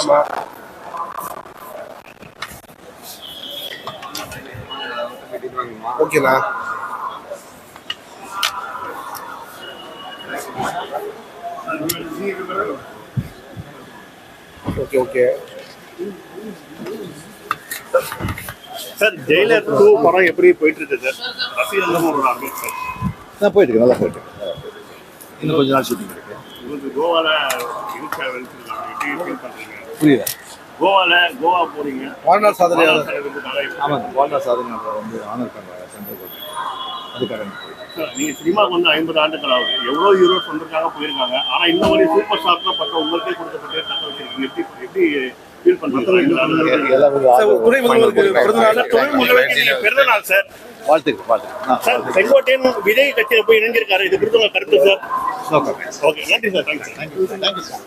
ஆமா. ஓகேண்ணா. Okay okay sir. Jailer 2 படம் எப்படி போயிட்டு இருக்கு சார்? ரசிகர்களும் ஒரு அப்டேட் சார். நான் போயிட்டு இருக்கு, நல்லா போயிட்டு இருக்கு. இன்னும் கொஞ்ச நாள் ஷூட்டிங் இருக்கு. உங்களுக்கு கோவால இருக்கு வெல்ச்சிருக்காங்க, எப்படி ஃபீல் பண்றீங்க? புரியல. கோவா போறீங்க, வாழ்நாள் சாதனையாளர். ஆமாம், வாழ்நாள் சாதனை வந்து ஆனர் பண்ணுறாங்க சென்ட்ரல் கவர்மெண்ட். அதுக்காக சார், நீங்க சினிமாவுக்கு வந்து 50 ஆண்டுகள் ஆகுது. எவ்வளோ ஹீரோஸ் வந்திருக்காங்க, போயிருக்காங்க. ஆனா இந்த மாதிரி சூப்பர் ஸ்டார் தான் பார்த்தா உங்களுக்கே கொடுக்கப்பட்ட தக்க வச்சிருக்கீங்க. எப்படி ஃபீல் பண்றீங்க? பிறந்த நாள் சார். வாழ்த்துக்கள். சார், செங்கோட்டையன் விஜய் கட்சியில போய் இணைஞ்சிருக்காரு. இது குறித்து உங்க கருத்து சார்? ஓகே, நன்றி சார். Thank you sir.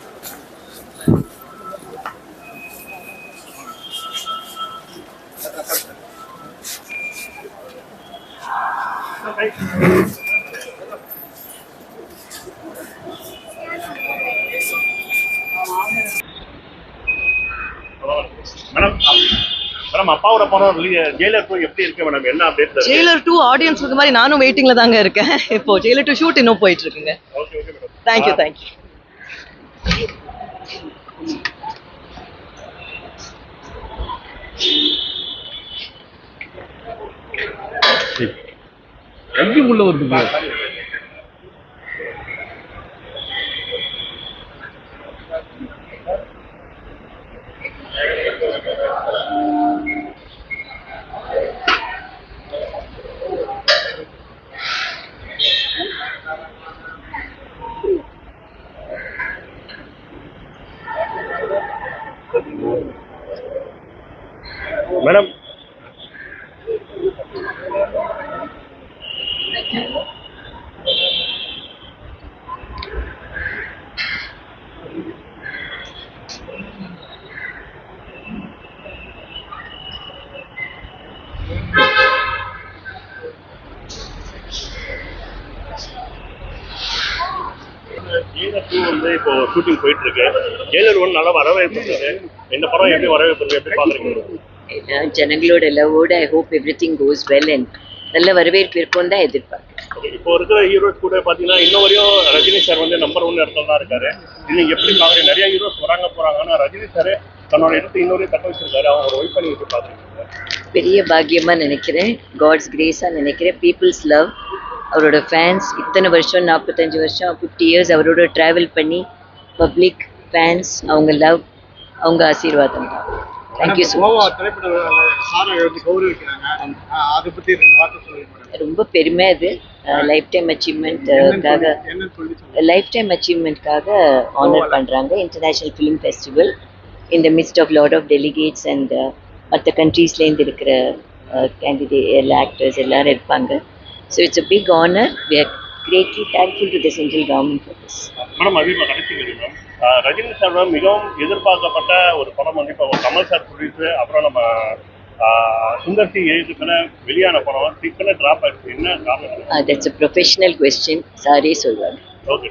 மேடம், அப்பாவோட படம் ஜெயிலர் 2 எப்படி இருக்கு மேடம்? என்ன அப்டேட்? ஜெயிலர் 2 ஆடியன்ஸ் இருக்க மாதிரி நானும் வெயிட்டிங்ல தாங்க இருக்கேன். இப்போ ஜெயிலர் 2 ஷூட் இன்னும் போயிட்டு இருக்குங்க. Okay madam. தேங்க்யூ. எங்கே உள்ள வருது? மேடம், ஜெயிலர் 2 வந்து இப்போ ஷூட்டிங் போயிட்டு இருக்கு. ஜெயிலர் 1 நல்ல வரவேற்பு இருக்கு. இந்த படம் எப்படி வரவேற்பு இருக்கு, எப்படி பாக்குறீங்க? ஜனங்களோட லவ்வோட I hope everything goes well and நல்ல வரவேற்பு இருக்கும்னு தான் எதிர்பார்க்கிறேன். இப்போ இருக்கிற ஹீரோஸ் கூட பாத்தீங்கன்னா இன்ன வரையும் ரஜினி சார் வந்து நம்பர் 1 இடத்துல தான் இருக்காரு. நீங்க எப்படி பாக்குறீங்க? நிறைய ஹீரோஸ் வராங்க போறாங்க, ஆனா ரஜினி சார் தன்னோட இடத்தை இன்னொரு தக்க வச்சிருக்காரு. அவங்க ஒய்ஃப் பண்ணி எப்படி பாக்குறீங்க? பெரிய பாக்கியமா நினைக்கிறேன், காட்ஸ் கிரேஸா நினைக்கிறேன். பீப்புள்ஸ் லவ், அவரோட ஃபேன்ஸ் இத்தனை வருஷம் 45 வருஷம் 50 இயர்ஸ் அவரோட ட்ராவல் பண்ணி பப்ளிக் ஃபேன்ஸ், அவங்க லவ், அவங்க ஆசீர்வாதம் தான். Thank you so much. ரொம்ப பெருமை அது. லைஃப் டைம் அச்சீவ்மெண்ட்காக ஆனர் பண்ணுறாங்க. International film festival in the midst of lot of delegates and மற்ற கண்ட்ரீஸ்லேருந்து இருக்கிற கேண்டிடேட் ஆக்டர்ஸ் எல்லாரும் இருப்பாங்க. So it's a big honour. We are greatly thankful to the central government for this. Madam, அதே கடைசி madam, Rajini sir மிகவும் எதிர்பார்க்கப்பட்ட ஒரு படம் வந்து இப்போ கமல் சார் ப்ரொடியூஸ், அப்புறம் நம்ம சுந்தர் சி எழுதுக்குள்ள வெளியான படம் சீக்கிரம் டிராப் ஆயிடுச்சு. என்ன காரணம்? தட்ஸ் அ ப்ரொஃபஷனல் கொஸ்டின், சாரே சொல்வாங்க. ஓகே.